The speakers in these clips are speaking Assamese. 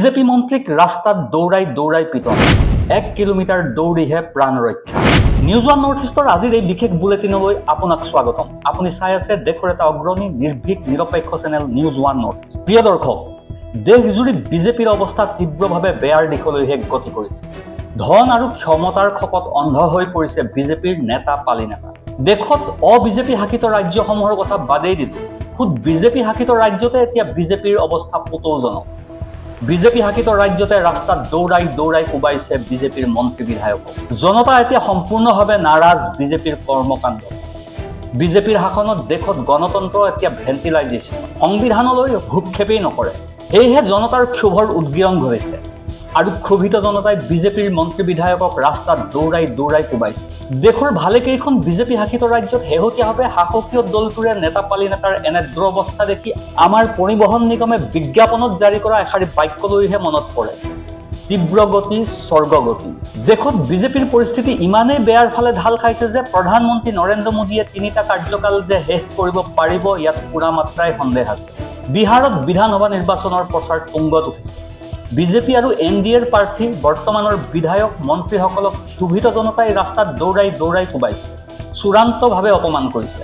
বিজেপি মন্ত্ৰীক ৰাস্তাত দৌৰাই দৌৰাই পিটন 1 কিলোমিটাৰ দৌৰিহে প্ৰাণ ৰক্ষা নিউজ ওৱান নৰ্থ ইষ্টৰ আজিৰ এই বিশেষ বুলেটিনলৈ আপোনাক স্বাগতম আপুনি চাই আছে দেশৰ এটা অগ্ৰণী নিৰ্ভীক নিৰপেক্ষ channel news one north east প্ৰিয় দৰ্শক দেশজুৰি বিজেপিৰ অৱস্থা তীব্ৰভাৱে বেয়াৰ দিশলৈহে গতি কৰিছে ধন আৰু ক্ষমতাৰ খপত অন্ধ হৈ পৰিছে বিজেপিৰ নেতা পালি নেতা দেশত অবিজেপি শাসিত ৰাজ্যসমূহৰ কথা বাদেই দিলো খুদ বিজেপি শাসিত ৰাজ্যতে এতিয়া বিজেপিৰ অৱস্থা পুতৌজনক বিজেপি শাসিত ৰাজ্যতে ৰাস্তাত দৌৰাই দৌৰাই কোবাইছে বিজেপিৰ মন্ত্ৰী বিধায়ক জনতা এতিয়া সম্পূৰ্ণভাৱে নাৰাজ বিজেপিৰ কৰ্মকাণ্ড বিজেপিৰ শাসনত দেশত গণতন্ত্ৰ এতিয়া ভেন্টিলাইজেশ্যন সংবিধানলৈ ভূক্ষেপেই নকৰে এইহে জনতাৰ ক্ষোভৰ উদ্গীৰণ ঘটিছে আৰু ক্ষোভিত জনতাই বিজেপিৰ মন্ত্ৰী বিধায়কক ৰাস্তাত দৌৰাই দৌৰাই কোবাইছে দেশৰ ভালেকেইখন বিজেপি শাসিত ৰাজ্যত শেহতীয়াভাৱে শাসকীয় দলটোৰে নেতা পালি নেতাৰ এনে দুৰৱস্থা দেখি আমাৰ পৰিবহণ নিগমে বিজ্ঞাপনত জাৰি কৰা এষাৰি বাক্যলৈহে মনত পৰে তীব্ৰ গতি স্বৰ্গগতি দেশত বিজেপিৰ পৰিস্থিতি ইমানেই বেয়াৰ ফালে ঢাল খাইছে যে প্ৰধানমন্ত্ৰী নৰেন্দ্ৰ মোদীয়ে 3টা কাৰ্যকাল যে শেষ কৰিব পাৰিব ইয়াত পুৰা মাত্ৰাই সন্দেহ আছে বিহাৰত বিধানসভা নিৰ্বাচনৰ প্ৰচাৰ তুংগত উঠিছে বিজেপি আৰু এনডিএৰ প্ৰাৰ্থী বৰ্তমানৰ বিধায়ক মন্ত্ৰীসকলক ক্ষোভিত জনতাই ৰাস্তাত দৌৰাই দৌৰাই কোবাইছে চূড়ান্তভাৱে অপমান কৰিছে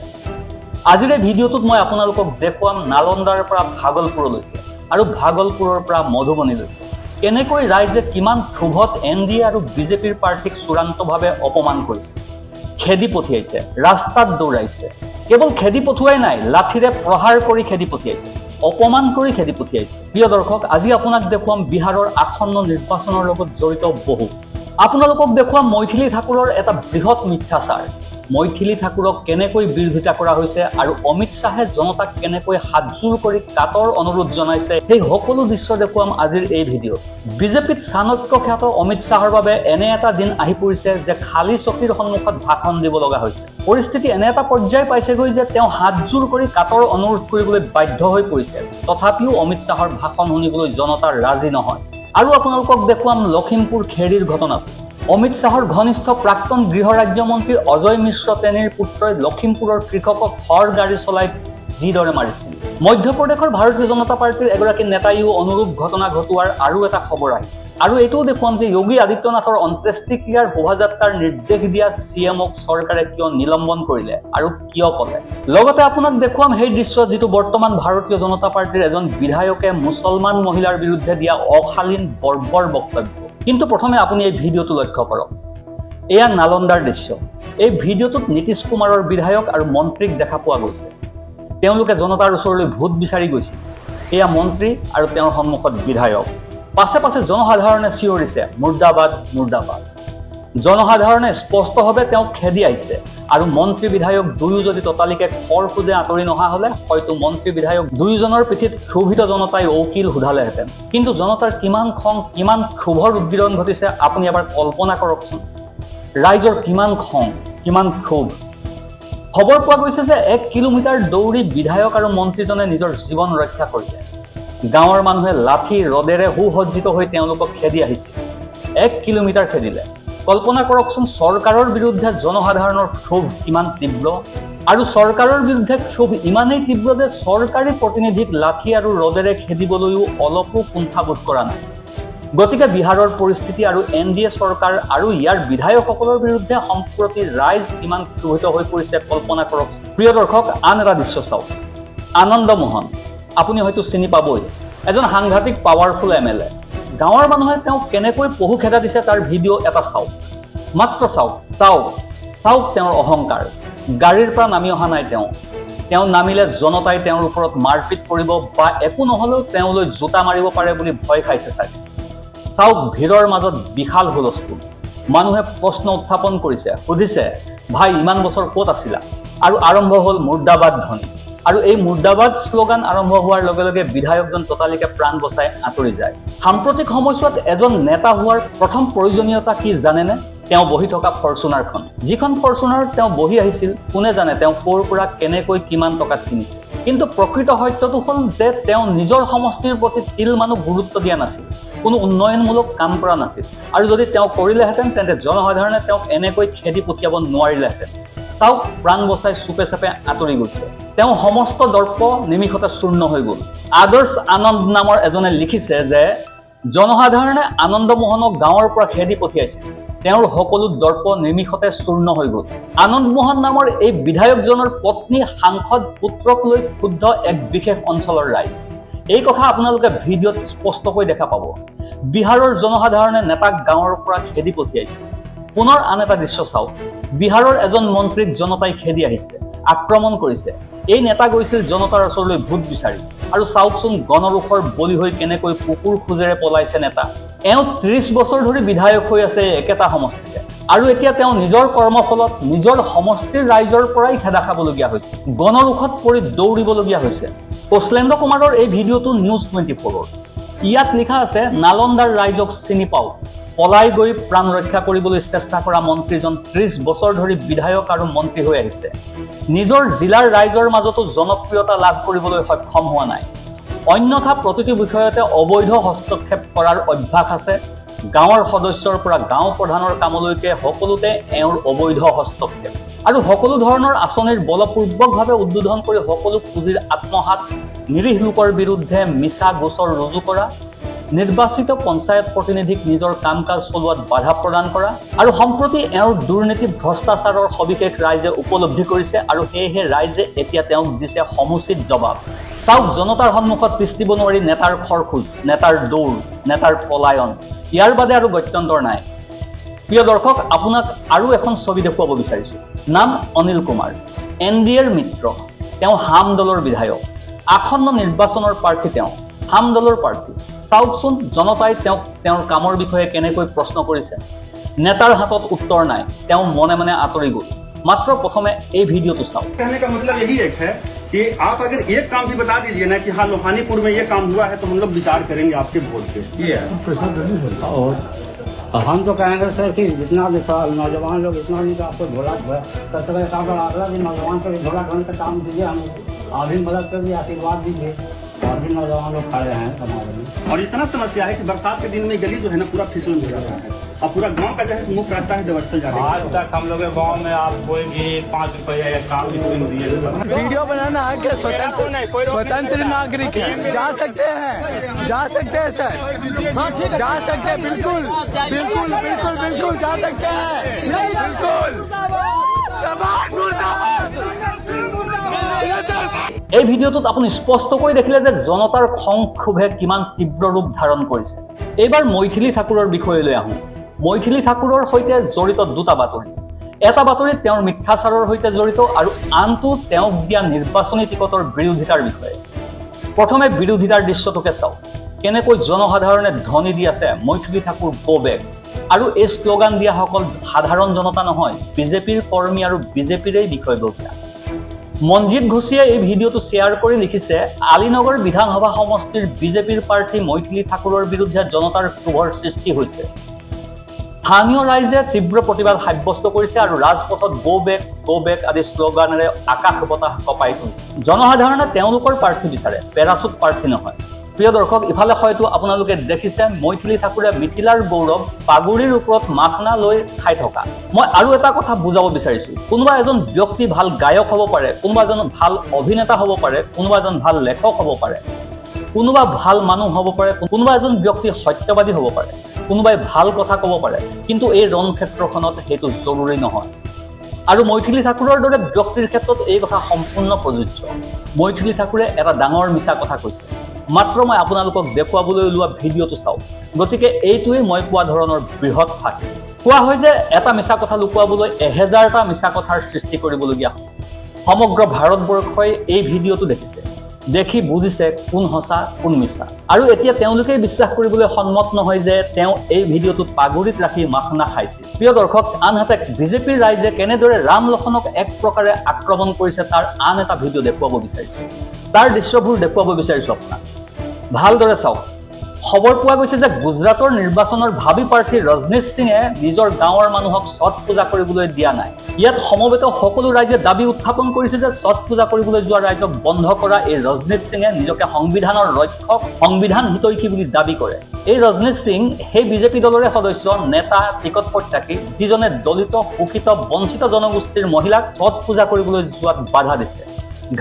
আজিৰ এই ভিডিঅ'টোত মই আপোনালোকক দেখুৱাম নালন্দাৰ পৰা ভাগলপুৰলৈকে আৰু ভাগলপুৰৰ পৰা মধুবনীলৈকে কেনেকৈ ৰাইজে কিমান ক্ষোভত এনডিএ আৰু বিজেপিৰ প্ৰাৰ্থীক চূড়ান্তভাৱে অপমান কৰিছে খেদি পঠিয়াইছে ৰাস্তাত দৌৰাইছে কেৱল খেদি পঠুৱাই নাই লাঠিৰে প্ৰহাৰ কৰি খেদি পঠিয়াইছে অপমান কৰি খেদি পঠিয়াইছে প্ৰিয় দৰ্শক আজি আপোনাক দেখুৱাম বিহাৰৰ আসন্ন নিৰ্বাচনৰ লগত জড়িত বহু আপোনালোকক দেখুৱাম মৈথিলী ঠাকুৰৰ এটা বৃহৎ মিথ্যাচাৰ মৈথিলী ঠাকুৰক কেনেকৈ বিৰোধিতা কৰা হৈছে আৰু অমিত শাহে জনতাক কেনেকৈ হাতজোৰ কৰি কাটৰ অনুৰোধ জনাইছে সেই সকলো দৃশ্য দেখুৱাম আজিৰ এই ভিডিঅ' বিজেপিত চাণক্য খ্যাত অমিত শাহৰ বাবে এনে এটা দিন আহি পৰিছে যে খালী চকীৰ সন্মুখত ভাষণ দিব লগা হৈছে পৰিস্থিতি এনে এটা পৰ্যায় পাইছেগৈ যে তেওঁ হাতজোৰ কৰি কাটৰ অনুৰোধ কৰিবলৈ বাধ্য হৈ পৰিছে তথাপিও অমিত শাহৰ ভাষণ শুনিবলৈ জনতা ৰাজি নহয় আৰু আপোনালোকক দেখুৱাম লখিমপুৰ খেৰিৰ ঘটনাটো অমিত শাহৰ ঘনিষ্ঠ প্ৰাক্তন গৃহ ৰাজ্যমন্ত্ৰী অজয় মিশ্ৰ তেনীৰ পুত্ৰই লখিমপুৰৰ কৃষকক হৰ গাড়ী চলাই যিদৰে মাৰিছিল মধ্যপ্ৰদেশৰ ভাৰতীয় জনতা পাৰ্টীৰ এগৰাকী নেতাইও অনুৰূপ ঘটনা ঘটোৱাৰ আৰু এটা খবৰ আহিছে আৰু এইটোও দেখুৱাম যে যোগী আদিত্যনাথৰ অন্ত্যেষ্টিক্ৰিয়াৰ শোভাযাত্ৰাৰ নিৰ্দেশ দিয়া চিএমক চৰকাৰে কিয় নিলম্বন কৰিলে আৰু কিয় ক'লে লগতে আপোনাক দেখুৱাম সেই দৃশ্য যিটো বৰ্তমান ভাৰতীয় জনতা পাৰ্টীৰ এজন বিধায়কে মুছলমান মহিলাৰ বিৰুদ্ধে দিয়া অশালীন বৰ্বৰ বক্তব্য কিন্তু প্ৰথমে আপুনি এই ভিডিঅ'টো লক্ষ্য কৰক এয়া নালন্দাৰ দৃশ্য এই ভিডিঅ'টোত নীতিশ কুমাৰৰ বিধায়ক আৰু মন্ত্ৰীক দেখা পোৱা গৈছে তেওঁলোকে জনতাৰ ওচৰলৈ ভোট বিচাৰি গৈছিল এয়া মন্ত্ৰী আৰু তেওঁৰ সন্মুখত বিধায়ক পাছে পাছে জনসাধাৰণে চিঞৰিছে মুৰ্দাবাদ মুৰ্দাবাদ জনসাধাৰণে স্পষ্টভাৱে তেওঁক খেদি আহিছে আৰু মন্ত্ৰী বিধায়ক দুয়ো যদি ততালিকে খৰ খুদে আঁতৰি নহা হলে হয়তো মন্ত্ৰী বিধায়ক দুয়োজনৰ পিঠিত ক্ষোভিত জনতাই ঔকিল সোধালেহেঁতেন কিন্তু জনতাৰ কিমান খং কিমান ক্ষোভৰ উদ্গীৰণ ঘটিছে আপুনি এবাৰ কল্পনা কৰকচোন ৰাইজৰ কিমান খং কিমান ক্ষোভ খবৰ পোৱা গৈছে যে 1 কিলোমিটাৰ দৌৰি বিধায়ক আৰু মন্ত্ৰীজনে নিজৰ জীৱন ৰক্ষা কৰিলে গাঁৱৰ মানুহে লাঠি ৰদেৰে সুসজ্জিত হৈ তেওঁলোকক খেদি আহিছিল 1 কিলোমিটাৰ খেদিলে কল্পনা কৰকচোন চৰকাৰৰ বিৰুদ্ধে জনসাধাৰণৰ ক্ষোভ কিমান তীব্ৰ আৰু চৰকাৰৰ বিৰুদ্ধে ক্ষোভ ইমানেই তীব্ৰ যে চৰকাৰী প্ৰতিনিধিক লাঠি আৰু ৰদেৰে খেদিবলৈও অলপো কুণ্ঠাবোধ কৰা নাই গতিকে বিহাৰৰ পৰিস্থিতি আৰু এনডিএ চৰকাৰ আৰু ইয়াৰ বিধায়কসকলৰ বিৰুদ্ধে সম্প্ৰতি ৰাইজ কিমান ক্ষোভিত হৈ পৰিছে কল্পনা কৰক প্ৰিয় দৰ্শক আন এটা দৃশ্য চাওক আনন্দ মোহন আপুনি হয়তো চিনি পাবই এজন সাংঘাতিক পাৱাৰফুল এমএলএ গাঁৱৰ মানুহে তেওঁক কেনেকৈ পহু খেদা দিছে তাৰ ভিডিঅ' এটা চাওক মাত্ৰ চাওক চাওক চাওক তেওঁৰ অহংকাৰ গাড়ীৰ পৰা নামি অহা নাই তেওঁ নামিলে জনতাই তেওঁৰ ওপৰত মাৰপিট কৰিব বা একো নহলেও তেওঁলৈ জোতা মাৰিব পাৰে বুলি ভয় খাইছে চাগে চাওক ভিৰৰ মাজত বিশাল হুলস্থুল মানুহে প্ৰশ্ন উত্থাপন কৰিছে সুধিছে ভাই ইমান বছৰ ক'ত আছিলা আৰু আৰম্ভ হ'ল মুৰ্দাবাদ ধ্বনি আৰু এই মুৰ্দাবাদ শ্লোগান আৰম্ভ হোৱাৰ লগে লগে বিধায়কজন ততালিকে প্ৰাণ বচাই আঁতৰি যায় সাম্প্ৰতিক সময়ছোৱাত এজন নেতা হোৱাৰ প্ৰথম প্ৰয়োজনীয়তা কি জানেনে তেওঁ বহি থকা ফৰচুনাৰখন যিখন ফৰচুনাৰ তেওঁ বহি আহিছিল কোনে জানে তেওঁ ক'ৰ পৰা কেনেকৈ কিমান টকাত কিনিছে কিন্তু প্ৰকৃত সত্যটো হ'ল যে তেওঁ নিজৰ সমষ্টিৰ প্ৰতি তিলমানো গুৰুত্ব দিয়া নাছিল কোনো উন্নয়নমূলক কাম কৰা নাছিল আৰু যদি তেওঁ কৰিলেহেঁতেন তেন্তে জনসাধাৰণে তেওঁক এনেকৈ খেদি পঠিয়াব নোৱাৰিলেহেঁতেন চাওক প্ৰাণ বচাই চুপে চাপে আঁতৰি গৈছে তেওঁ সমস্ত দৰ্প নিমিষতে চূৰ্ণ হৈ গ'ল আদৰ্শ আনন্দ নামৰ এজনে লিখিছে যে জনসাধাৰণে আনন্দমোহনক গাঁৱৰ পৰা খেদি পঠিয়াইছিল। তেওঁৰ সকলো দৰ্প নিমিষতে চূৰ্ণ হৈ গ'ল। আনন্দমোহন নামৰ এই বিধায়কজনৰ পত্নী সাংসদ পুত্ৰক লৈ ক্ষুব্ধ এক বিশেষ অঞ্চলৰ ৰাইজ। এই কথা আপোনালোকে ভিডিঅ'ত স্পষ্টকৈ দেখা পাব। বিহাৰৰ জনসাধাৰণে নেতাক গাঁৱৰ পৰা খেদি পঠিয়াইছে। পুনৰ আন এটা দৃশ্য চাওক। বিহাৰৰ এজন মন্ত্ৰীক জনতাই খেদি আহিছে, আক্ৰমণ কৰিছে। এই নেতা গৈছিল জনতাৰ ওচৰলৈ ভোট বিচাৰি। আৰু চাওকচোন গণৰোষৰ বলি হৈ কেনেকৈ কুকুৰ খোজেৰে পলাইছে নেতা। এওঁ 30 বছৰ ধৰি বিধায়ক হৈ আছে একেটা সমষ্টিতে, আৰু এতিয়া তেওঁ নিজৰ কৰ্মফলত নিজৰ সমষ্টিৰ ৰাইজৰ পৰাই খেদা খাবলগীয়া হৈছে, গণৰোষত পৰি দৌৰিবলগীয়া হৈছে। কৌশলেন্দ্ৰ কুমাৰৰ এই ভিডিঅ'টো নিউজ 24ৰ। ইয়াত লিখা আছে, নালন্দাৰ ৰাইজক চিনি পাওঁ, পলাই গৈ প্ৰাণ ৰক্ষা কৰিবলৈ চেষ্টা কৰা মন্ত্ৰীজন 30 বছৰ ধৰি বিধায়ক আৰু মন্ত্ৰী হৈ আহিছে। নিজৰ জিলাৰ ৰাইজৰ মাজতো জনপ্ৰিয়তা লাভ কৰিবলৈ সক্ষম হোৱা নাই। অন্যথা প্ৰতিটো বিষয়তে অবৈধ হস্তক্ষেপ কৰাৰ অভ্যাস আছে। গাঁৱৰ সদস্যৰ পৰা গাঁও প্ৰধানৰ কামলৈকে সকলোতে এওঁৰ অবৈধ হস্তক্ষেপ, আৰু সকলো ধৰণৰ আঁচনিৰ বলপূৰ্বকভাৱে উদ্বোধন কৰি সকলো পুঁজিৰ আত্মহাত, নিৰীহ লোকৰ বিৰুদ্ধে মিছা গোচৰ ৰুজু কৰা, নিৰ্বাচিত পঞ্চায়ত প্ৰতিনিধিক নিজৰ কাম কাজ চলোৱাত বাধা প্ৰদান কৰা, আৰু সম্প্ৰতি এওঁৰ দুৰ্নীতি ভ্ৰষ্টাচাৰৰ সবিশেষ ৰাইজে উপলব্ধি কৰিছে, আৰু সেয়েহে ৰাইজে এতিয়া তেওঁক দিছে সমুচিত জবাব। চাওক, জনতাৰ সন্মুখত তিষ্ঠিব নোৱাৰি নেতাৰ খৰখোজ, নেতাৰ দৌৰ, নেতাৰ পলায়ন, ইয়াৰ বাদে আৰু গত্যন্তৰ নাই। প্ৰিয় দৰ্শক, আপোনাক আৰু এখন ছবি দেখুৱাব বিচাৰিছোঁ। নাম অনিল কুমাৰ, NDAৰ মিত্ৰ। তেওঁ হাম দলৰ বিধায়ক, আসন্ন নিৰ্বাচনৰ প্ৰাৰ্থী। তেওঁ হাম দলৰ প্ৰাৰ্থী। চাওকচোন, জনতাই তেওঁক তেওঁৰ কামৰ বিষয়ে কেনেকৈ প্ৰশ্ন কৰিছে। নেতাৰ হাতত উত্তৰ নাই, তেওঁ মনে মনে আঁতৰি গ'ল। মাত্ৰ প্ৰথমে এই ভিডিঅ'টো চাওক। कहने का मतलब यही एक है कि आप अगर एक काम भी बता दीजिए ना कि हाँ लोहानीपुर में ये काम हुआ है, तो हम लोग विचार करेंगे आपके वोट पे। और हम तो कहेंगे सर कि जितना भी नौजवान लोग इतना भी तो आपको झोला सत्रह काम अगला भी नौजवान को भी झोला ढोने का काम दीजिए, हम अभी मदद कर दिए, आशीर्वाद दीजिए। और भी नौजवान लोग खड़े हैं समाज में। और इतना समस्या है कि बरसात के दिन में गली जो है ना पूरा फिसल हो जाता है, और पूरा गांव का जो है मुख रहता है व्यवस्था जाता है। आज तक हम लोग के गाँव में आप कोई भी 5 रुपया या काम भी नहीं दिए। वीडियो बनाना है कि स्वतंत्र नागरिक है, जा सकते हैं सर, जा सकते हैं, बिल्कुल बिल्कुल बिल्कुल बिल्कुल जा सकते हैं, बिल्कुल। এই ভিডিঅ'টোত আপুনি স্পষ্টকৈ দেখিলে যে জনতাৰ খং ক্ষোভে কিমান তীব্ৰ ৰূপ ধাৰণ কৰিছে। এইবাৰ মৈথিলী ঠাকুৰৰ বিষয়লৈ আহোঁ। মৈথিলী ঠাকুৰৰ সৈতে জড়িত দুটা বাতৰি। এটা বাতৰি তেওঁৰ মিথ্যাচাৰৰ সৈতে জড়িত, আৰু আনটো তেওঁক দিয়া নিৰ্বাচনী টিকটৰ বিৰোধিতাৰ বিষয়ে। প্ৰথমে বিৰোধিতাৰ দৃশ্যটোকে চাওক। কেনেকৈ জনসাধাৰণে ধ্বনি দি আছে, মৈথিলী ঠাকুৰ গো বেক। আৰু এই শ্লোগান দিয়াসকল সাধাৰণ জনতা নহয়, বিজেপিৰ কৰ্মী আৰু বিজেপিৰেই বিষয়ববীয়া। মনজিৎ ঘোষিয়ে এই ভিডিঅ'টো শ্বেয়াৰ কৰি লিখিছে, আলীনগৰ বিধানসভা সমষ্টিৰ বিজেপিৰ প্ৰাৰ্থী মৈথিলী ঠাকুৰৰ বিৰুদ্ধে জনতাৰ ক্ষোভৰ সৃষ্টি হৈছে। স্থানীয় ৰাইজে তীব্ৰ প্ৰতিবাদ সাব্যস্ত কৰিছে, আৰু ৰাজপথত গো বেক আদি শ্লোগানেৰে আকাশ বতাহ কঁপাই তুলিছে। জনসাধাৰণে তেওঁলোকৰ প্ৰাৰ্থী বিচাৰে, পেৰাচুট প্ৰাৰ্থী নহয়। প্ৰিয় দৰ্শক, ইফালে হয়তো আপোনালোকে দেখিছে মৈথিলী ঠাকুৰে মিথিলাৰ গৌৰৱ পাগুৰিৰ ওপৰত মাখনা লৈ খাই থকা। মই আৰু এটা কথা বুজাব বিচাৰিছোঁ। কোনোবা এজন ব্যক্তি ভাল গায়ক হ'ব পাৰে, কোনোবা এজন ভাল অভিনেতা হ'ব পাৰে, কোনোবা এজন ভাল লেখক হ'ব পাৰে, কোনোবা ভাল মানুহ হ'ব পাৰে, কোনোবা এজন ব্যক্তি সত্যবাদী হ'ব পাৰে, কোনোবাই ভাল কথা ক'ব পাৰে, কিন্তু এই ৰণ ক্ষেত্ৰখনত সেইটো জৰুৰী নহয়। আৰু মৈথিলী ঠাকুৰৰ দৰে ব্যক্তিৰ ক্ষেত্ৰত এই কথা সম্পূৰ্ণ প্ৰযোজ্য। মৈথিলী ঠাকুৰে এটা ডাঙৰ মিছা কথা কৈছে। মাত্ৰ মই আপোনালোকক দেখুৱাবলৈ ওলোৱা ভিডিঅ'টো চাওক। গতিকে এইটোৱেই মই কোৱা ধৰণৰ বৃহৎ ফাঁকি। কোৱা হয় যে এটা মিছা কথা লুকুৱাবলৈ 1000টা মিছা কথাৰ সৃষ্টি কৰিবলগীয়া হয়। সমগ্ৰ ভাৰতবৰ্ষই এই ভিডিঅ'টো দেখিছে, দেখি বুজিছে কোন সঁচা কোন মিছা। আৰু এতিয়া তেওঁলোকেই বিশ্বাস কৰিবলৈ সন্মত নহয় যে তেওঁ এই ভিডিঅ'টোত পাগুৰিত ৰাখি মাখনা খাইছিল। প্ৰিয় দৰ্শক, আনহাতে বিজেপিৰ ৰাইজে কেনেদৰে ৰাম লক্ষ্মণক এক প্ৰকাৰে আক্ৰমণ কৰিছে তাৰ আন এটা ভিডিঅ' দেখুৱাব বিচাৰিছোঁ। তাৰ দৃশ্যবোৰ দেখুৱাব বিচাৰিছোঁ আপোনাক। ভালদৰে চাওক। খবৰ পোৱা গৈছে যে গুজৰাটৰ নিৰ্বাচনৰ ভাবী প্ৰাৰ্থী ৰজনীশ সিঙে নিজৰ গাঁৱৰ মানুহক ছট পূজা কৰিবলৈ দিয়া নাই। ইয়াত সমবেত সকলো ৰাইজে দাবী উত্থাপন কৰিছে যে ছট পূজা কৰিবলৈ যোৱা ৰাইজক বন্ধ কৰা এই ৰজনীশ সিঙে নিজকে সংবিধানৰ ৰক্ষক, সংবিধান হিতৈষী বুলি দাবী কৰে। এই ৰজনীশ সিং সেই বিজেপি দলৰে সদস্য, নেতা, টিকট প্ৰত্যাশী, যিজনে দলিত, শোষিত, বঞ্চিত জনগোষ্ঠীৰ মহিলাক ছট পূজা কৰিবলৈ যোৱাত বাধা দিছে,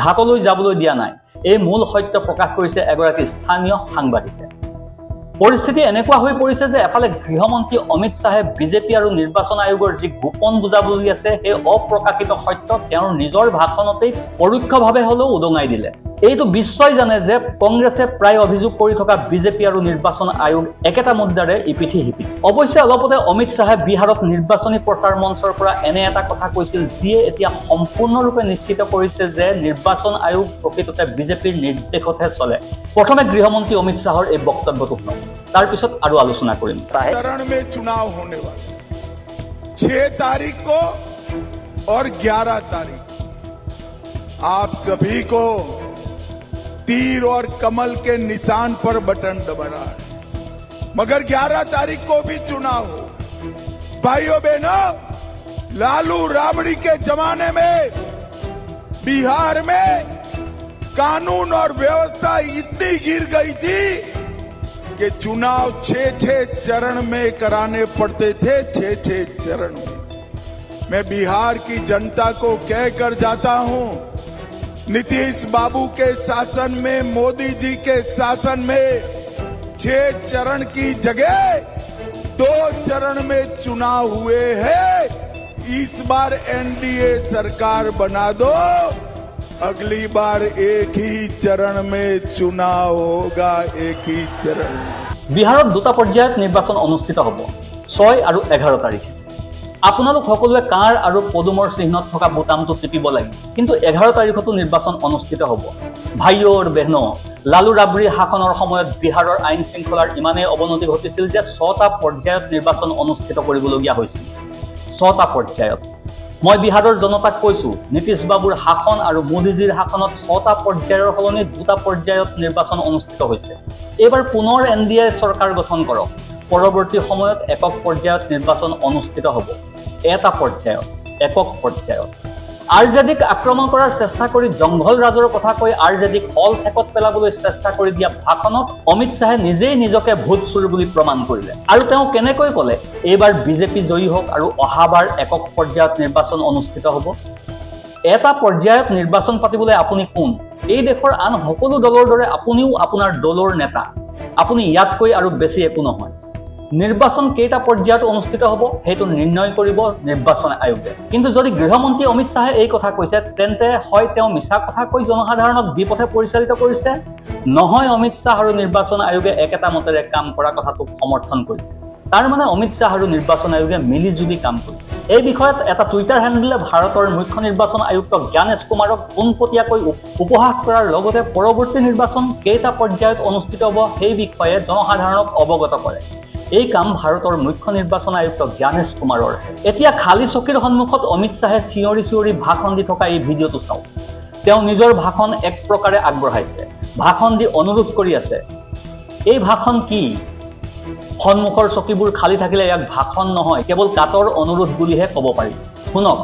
ঘাটলৈ যাবলৈ দিয়া নাই। এই মূল সত্য প্ৰকাশ কৰিছে এগৰাকী স্থানীয় সাংবাদিকে। পৰিস্থিতি এনেকুৱা হৈ পৰিছে যে এফালে গৃহমন্ত্ৰী অমিত শ্বাহে বিজেপি আৰু নিৰ্বাচন আয়োগৰ যি গোপন বুজাবুজি আছে সেই অপ্ৰকাশিত সত্য তেওঁৰ নিজৰ ভাষণতেই পৰোক্ষভাৱে হলেও উদঙাই দিলে। এইটো বিশ্বই জানে যে কংগ্ৰেছে প্ৰায় অভিযোগ কৰি থকা বিজেপি আৰু নিৰ্বাচন আয়োগ একেটা মুদ্ৰাৰে ইপিঠি সিপিঠি। অৱশ্যে অলপতে অমিত শ্বাহে বিহাৰত নিৰ্বাচনী প্ৰচাৰ মঞ্চৰ পৰা এনে এটা কথা কৈছিল যিয়ে এতিয়া সম্পূৰ্ণৰূপে নিশ্চিত কৰিছে যে নিৰ্বাচন আয়োগ প্ৰকৃততে বিজেপিৰ নিৰ্দেশতহে চলে। প্ৰথমে গৃহমন্ত্ৰী অমিত শ্বাহৰ এই বক্তব্যটো শুনক, তাৰ পিছত আৰু আলোচনা কৰিম। चरण में चुनाव होने वाला 6 तारीख को और 11 तारीख आप सभी को तीर और कमल के निशान पर बटन दबाना है, मगर 11 तारीख को भी चुनाव हो। भाइयों बहनों, लालू राबड़ी के जमाने में बिहार में कानून और व्यवस्था इतनी गिर गई थी कि चुनाव 6-6 चरण में कराने पड़ते थे, 6-6 चरण में। मैं बिहार की जनता को कहकर जाता हूं, नीतीश बाबू के शासन में, मोदी जी के शासन में 6 चरण की जगह 2 चरण में चुनाव हुए हैं। इस बार एनडीए सरकार बना दो, अगली बार एक ही चरण में चुनाव होगा, एक ही चरण। বিহাৰত দুটা পৰ্যায়ত নিৰ্বাচন অনুষ্ঠিত হ'ব, 6 আৰু 11 তাৰিখে। আপোনালোক সকলোৱে কাঁড় আৰু পদুমৰ চিহ্নত থকা বুটামটো টিপিব লাগিব, কিন্তু 11 তাৰিখতো নিৰ্বাচন অনুষ্ঠিত হ'ব। ভাইও আৰু বেহনো, লালু ৰাবড়ীৰ শাসনৰ সময়ত বিহাৰৰ আইন শৃংখলাৰ ইমানেই অৱনতি ঘটিছিল যে 6টা পৰ্যায়ত নিৰ্বাচন অনুষ্ঠিত কৰিবলগীয়া হৈছিল। 6টা পৰ্যায়ত। মই বিহাৰৰ জনতাক কৈছো, নীতিশ বাবুৰ শাসন আৰু মোদীজীৰ শাসনত 6টা পৰ্যায়ৰ সলনি 2টা পৰ্যায়ত নিৰ্বাচন অনুষ্ঠিত হৈছে। এইবাৰ পুনৰ এনডিএ চৰকাৰ গঠন কৰক, পৰৱৰ্তী সময়ত একক পৰ্যায়ত নিৰ্বাচন অনুষ্ঠিত হ'ব। এটা পৰ্যায়ত, একক পৰ্যায়ত। আৰজেডিক আক্ৰমণ কৰাৰ চেষ্টা কৰি জংঘল ৰাজৰ কথা কৈ আৰজেডিক হল ঠেকত পেলাবলৈ চেষ্টা কৰি দিয়া ভাষণত অমিত শ্বাহে নিজেই নিজকে ভূত চোৰ বুলি প্ৰমাণ কৰিলে। আৰু তেওঁ কেনেকৈ ক'লে এইবাৰ বিজেপি জয়ী হওক আৰু অহাবাৰ একক পৰ্যায়ত নিৰ্বাচন অনুষ্ঠিত হ'ব। এটা পৰ্যায়ত নিৰ্বাচন পাতিবলৈ আপুনি কোন? এই দেশৰ আন সকলো দলৰ দৰে আপুনিও আপোনাৰ দলৰ নেতা। আপুনি ইয়াতকৈ আৰু বেছি একো নহয়। নিৰ্বাচন কেইটা পৰ্যায়ত অনুষ্ঠিত হ'ব সেইটো নিৰ্ণয় কৰিব নিৰ্বাচন আয়োগে। কিন্তু যদি গৃহমন্ত্ৰী অমিত শ্বাহে এই কথা কৈছে তেন্তে হয় তেওঁ মিছা কথা কৈ জনসাধাৰণক বিপথে পৰিচালিত কৰিছে, নহয় অমিত শ্বাহ আৰু নিৰ্বাচন আয়োগে একেটা মতেৰে কাম কৰা কথাটোক সমৰ্থন কৰিছে। তাৰ মানে অমিত শ্বাহ আৰু নিৰ্বাচন আয়োগে মিলি জুলি কাম কৰিছে। এই বিষয়ত এটা টুইটাৰ হেণ্ডেলে ভাৰতৰ মুখ্য নিৰ্বাচন আয়ুক্ত জ্ঞানেশ কুমাৰক পোনপটীয়াকৈ উপহাস কৰাৰ লগতে পৰৱৰ্তী নিৰ্বাচন কেইটা পৰ্যায়ত অনুষ্ঠিত হ'ব সেই বিষয়ে জনসাধাৰণক অৱগত কৰে। এই কাম ভাৰতৰ মুখ্য নিৰ্বাচন আয়ুক্ত জ্ঞানেশ কুমাৰৰ। এতিয়া খালী চকীৰ সন্মুখত অমিত শ্বাহে চিঞৰি চিঞৰি ভাষণ দি থকা এই ভিডিঅ'টো চাওক। তেওঁ নিজৰ ভাষণ এক প্ৰকাৰে আগবঢ়াইছে, ভাষণ দি অনুৰোধ কৰি আছে। এই ভাষণ কি? সন্মুখৰ চকীবোৰ খালী থাকিলে ইয়াক ভাষণ নহয়, কেৱল কাটৰ অনুৰোধ বুলিহে ক'ব পাৰি। শুনক।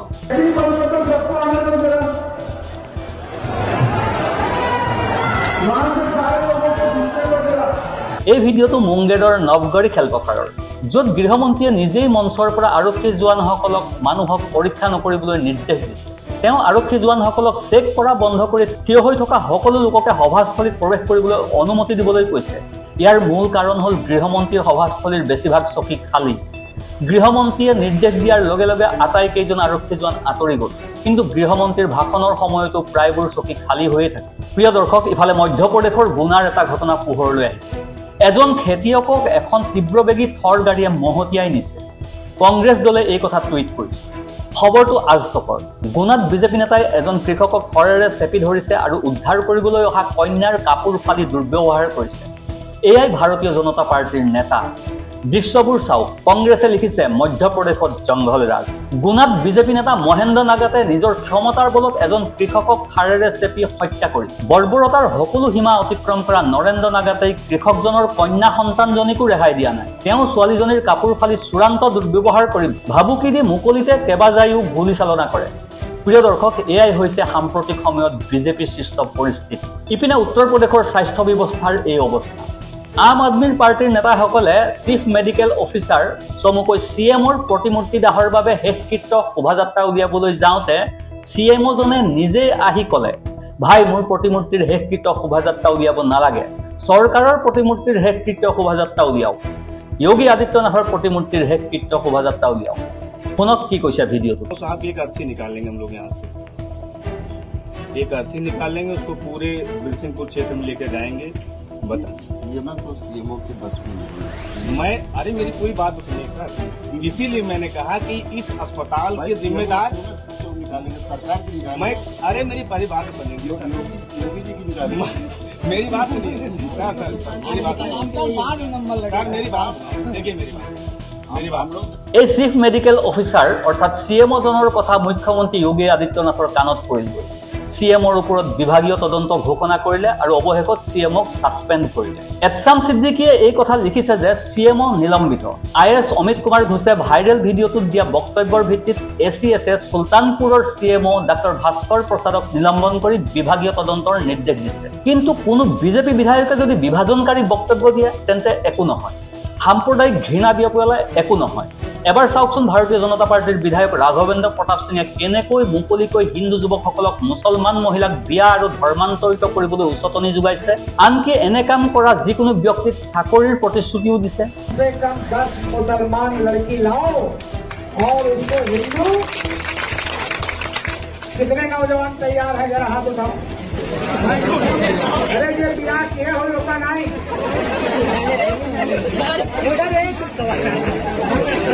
এই ভিডিঅ'টো মুংগেৰৰ নৱগড়ী খেলপথাৰৰ, য'ত গৃহমন্ত্ৰীয়ে নিজেই মঞ্চৰ পৰা আৰক্ষী জোৱানসকলক মানুহক পৰীক্ষা নকৰিবলৈ নিৰ্দেশ দিছে। তেওঁ আৰক্ষী জোৱানসকলক চেক কৰা বন্ধ কৰি থিয় হৈ থকা সকলো লোককে সভাস্থলীত প্ৰৱেশ কৰিবলৈ অনুমতি দিবলৈ কৈছে। ইয়াৰ মূল কাৰণ হ'ল গৃহমন্ত্ৰীৰ সভাস্থলীৰ বেছিভাগ চকী খালী। গৃহমন্ত্ৰীয়ে নিৰ্দেশ দিয়াৰ লগে লগে আটাইকেইজন আৰক্ষী জোৱান আঁতৰি গ'ল, কিন্তু গৃহমন্ত্ৰীৰ ভাষণৰ সময়তো প্ৰায়বোৰ চকী খালী হৈয়ে থাকে। প্ৰিয় দৰ্শক, ইফালে মধ্যপ্ৰদেশৰ গুনাৰ এটা ঘটনা পোহৰলৈ আহিছে। এজন খেতিয়কক এখন তীব্ৰবেগী থৰ গাড়ীয়ে মহতিয়াই নিছে। কংগ্ৰেছ দলে এই কথা টুইট কৰিছে। খবৰটো আজতকৰ। গুনাত বিজেপি নেতাই এজন কৃষকক থৰেৰে চেপি ধৰিছে আৰু উদ্ধাৰ কৰিবলৈ অহা কন্যাৰ কাপোৰ ফালি দুৰ্ব্যৱহাৰ কৰিছে। এয়াই ভাৰতীয় জনতা পাৰ্টিৰ নেতা। দৃশ্যবোৰ চাওক। কংগ্ৰেছে লিখিছে মধ্যপ্ৰদেশত জংঘল ৰাজ। গুনাত বিজেপি নেতা মহেন্দ্ৰ নাগাতে নিজৰ ক্ষমতাৰ বলত এজন কৃষকক থাৰেৰে চেপি হত্যা কৰি বৰ্বৰতাৰ সকলো সীমা অতিক্ৰম কৰা নৰেন্দ্ৰ নাগাতেই কৃষকজনৰ কন্যা সন্তানজনীকো ৰেহাই দিয়া নাই। তেওঁ ছোৱালীজনীৰ কাপোৰ ফালি চূড়ান্ত দুৰ্ব্যৱহাৰ কৰি ভাবুকি দি মুকলিতে কেইবাজায়ো গুলী চালনা কৰে। প্ৰিয় দৰ্শক, এয়াই হৈছে সাম্প্ৰতিক সময়ত বিজেপি সৃষ্ট পৰিস্থিতি। ইপিনে উত্তৰ প্ৰদেশৰ স্বাস্থ্য ব্যৱস্থাৰ এই অৱস্থা। আম আদমী পাৰ্টিৰ নেতাসকলে চিফ মেডিকেল অফিচাৰ চমুকৈ CMৰ প্ৰতিমূৰ্তি দাহৰ বাবে শেষকৃত্য শোভাযাত্ৰা উলিয়াবলৈ যাওঁতে CMজনে নিজেই আহি ক'লে, ভাই মোৰ প্ৰতিমূৰ্তিৰ শেষকৃত্য শোভাযাত্ৰা উলিয়াব নালাগে, চৰকাৰৰ প্ৰতিমূৰ্তিৰ হে কৃত্য শোভাযাত্ৰা উলিয়াওক योगी आदित्यनाथर प्रतिमूर्तिर हे कृत्य शोभायात्रा उलियाओ শুনক কি কৈছে ভিডিওটো। साहब एक अर्थी निकाल लेंगे हम लोग यहाँ से, एक अर्थी निकाल लेंगे, उसको पूरे बिरसिंहपुर क्षेत्र में लेकर जाएंगे। बता ये मैं तो सीएमओ की बस में मैं, अरे मेरी पूरी बात सुनिए सर, इसीलिए मैंने कहा कि इस अस्पताल के जिम्मेदार सरकार की, मैं अरे मेरी पहली बात सुनिए, योगी जी की निकालेंगे, मेरी बात सुनिए सर, मेरी बात मेरी बात देखिए, मेरी बात এই চিফ মেডিকেল অফিচাৰ অৰ্থাৎ চিএমঅ জনৰ কথা মুখ্যমন্ত্ৰী যোগী আদিত্যনাথৰ কাণত পৰিল। চিএমঅৰ ওপৰত বিভাগীয় তদন্ত ঘোষণা কৰিলে আৰু অৱশেষত চিএমঅক ছাছপেণ্ড কৰিলে। এহছান ছিদ্দিকীয়ে এই কথা লিখিছে যে চিএমঅ নিলম্বিত। আইএছ অমিত কুমাৰ ঘোষে ভাইৰেল ভিডিঅ'টোত দিয়া বক্তব্যৰ ভিত্তিত এচিএছে সুলতানপুৰৰ চিএমঅ ডাক্তৰ ভাস্কৰ প্ৰসাদক নিলম্বন কৰি বিভাগীয় তদন্তৰ নিৰ্দেশ দিছে। কিন্তু কোনো বিজেপি বিধায়কে যদি বিভাজনকাৰী বক্তব্য দিয়ে তেন্তে একো নহয়, সাম্প্ৰদায়িক ঘৃণা বিয়পালে একো নহয়। এবাৰ চাওকচোন ভাৰতীয় জনতা পাৰ্টিৰ বিধায়ক ৰাঘৱেন্দ্ৰ প্ৰতাপ সিঙে কেনেকৈ মুকলিকৈ হিন্দু যুৱকসকলক মুছলমান মহিলাক বিয়া আৰু ধৰ্মান্তৰিত কৰিবলৈ উচতনি যোগাইছে, আনকি এনে কাম কৰা যিকোনো ব্যক্তিক চাকৰিৰ প্ৰতিশ্ৰুতিও দিছে। कितने नौजवान तैयार है जरा हाथ उठाओ। अरे ये बिहार के हो लोग का नहीं,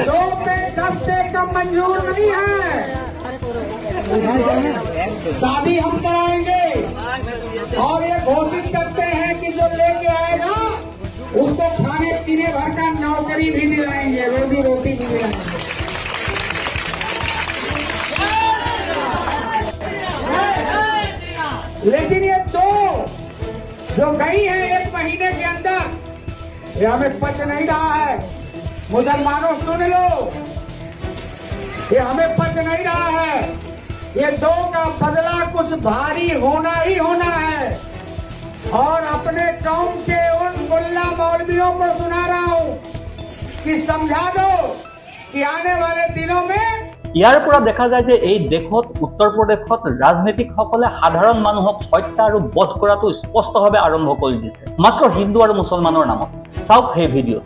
दो पे 10 से कम मंजूर नहीं है। शादी हम कराएंगे और ये घोषित करते हैं कि जो लेके आएगा उसको खाने पीने भर का नौकरी भी दिलाएंगे, रोजी रोटी भी दिलाएंगे। लेकिन ये दो जो गई है 1 महीने के अंदर, ये हमें पच नहीं रहा है। मुसलमानों सुन लो, ये हमें पच नहीं रहा है। ये दो का बदला कुछ भारी होना ही होना है। और अपने कौम के उन मुल्ला मौलवियों को सुना रहा हूं कि समझा दो कि आने वाले दिनों में ইয়াৰ পৰা দেখা যায় যে এই দেশত উত্তৰ প্ৰদেশত ৰাজনীতিকসকলে সাধাৰণ মানুহক হত্যা আৰু বধ কৰাটো স্পষ্টভাৱে আৰম্ভ কৰি দিছে, মাত্ৰ হিন্দু আৰু মুছলমানৰ নামত। চাওক সেই ভিডিঅ'টো।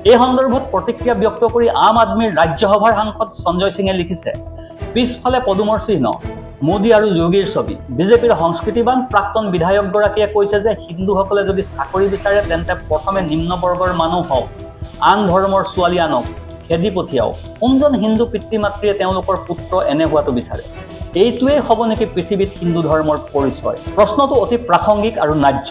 এই সন্দৰ্ভত প্ৰতিক্ৰিয়া ব্যক্ত কৰি আম আদমীৰ ৰাজ্যসভাৰ সাংসদ সঞ্জয় সিঙে লিখিছে, পিছফালে পদুমৰ চিহ্ন, মোদী আৰু যোগীৰ ছবি। বিজেপিৰ সংস্কৃতিবান প্ৰাক্তন বিধায়কগৰাকীয়ে কৈছে যে হিন্দুসকলে যদি চাকৰি বিচাৰে তেন্তে প্ৰথমে নিম্ন বৰ্গৰ মানুহ হওক, আন ধৰ্মৰ ছোৱালী আনক, খেদি পঠিয়াও। কোনজন হিন্দু পিতৃ মাতৃয়ে তেওঁলোকৰ পুত্ৰ এনে হোৱাটো বিচাৰে? এইটোৱেই হ'ব নেকি পৃথিৱীত হিন্দু ধৰ্মৰ পৰিচয়? প্ৰশ্নটো অতি প্ৰাসংগিক আৰু ন্যায্য।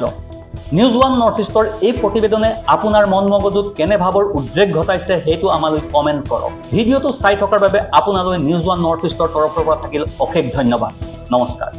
নিউজ ওৱান নৰ্থ ইষ্টৰ এই প্ৰতিবেদনে আপোনাৰ মন মগজুত কেনে ভাৱৰ উদ্ৰেক ঘটাইছে সেইটো আমালৈ কমেণ্ট কৰক। ভিডিঅ'টো চাই থকাৰ বাবে আপোনালৈ নিউজ ওৱান নৰ্থ ইষ্টৰ তৰফৰ পৰা থাকিল অশেষ ধন্যবাদ। নমস্কাৰ।